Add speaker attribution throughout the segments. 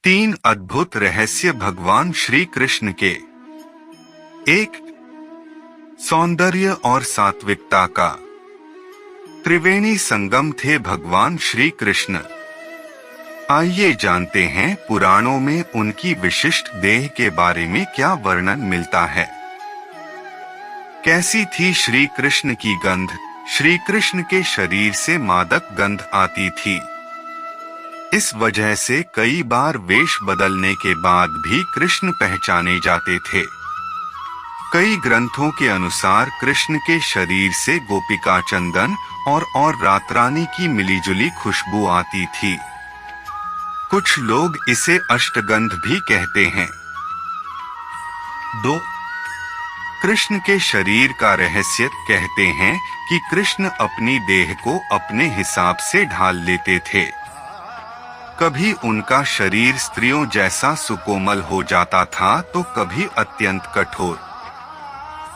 Speaker 1: तीन अद्भुत रहस्य भगवान श्री कृष्ण के। एक, सौंदर्य और सात्विकता का त्रिवेणी संगम थे भगवान श्री कृष्ण। आइए जानते हैं पुराणों में उनकी विशिष्ट देह के बारे में क्या वर्णन मिलता है। कैसी थी श्री कृष्ण की गंध? श्री कृष्ण के शरीर से मादक गंध आती थी। इस वजह से कई बार वेश बदलने के बाद भी कृष्ण पहचाने जाते थे। कई ग्रंथों के अनुसार कृष्ण के शरीर से गोपिका चंदन और रातरानी की मिलीजुली खुशबू आती थी। कुछ लोग इसे अष्टगंध भी कहते हैं। 2. कृष्ण के शरीर का रहस्य। कहते हैं कि कृष्ण अपनी देह को अपने हिसाब से ढाल लेते थे। कभी उनका शरीर स्त्रियों जैसा सुकोमल हो जाता था तो कभी अत्यंत कठोर।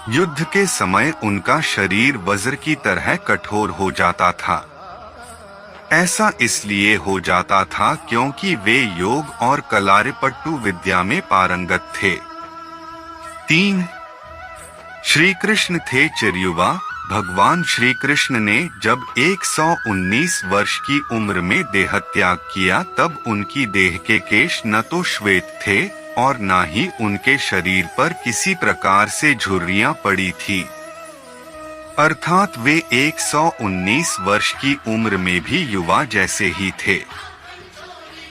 Speaker 1: युद्ध के समय उनका शरीर वज्र की तरह कठोर हो जाता था। ऐसा इसलिए हो जाता था क्योंकि वे योग और कलारिपट्टू विद्या में पारंगत थे। 3. श्री कृष्ण थे चिरयुवा। भगवान श्री कृष्ण ने जब 119 वर्ष की उम्र में देहत्याग किया तब उनकी देह के केश न तो श्वेत थे और न ही उनके शरीर पर किसी प्रकार से झुर्रियां पड़ी थी। अर्थात वे 119 वर्ष की उम्र में भी युवा जैसे ही थे।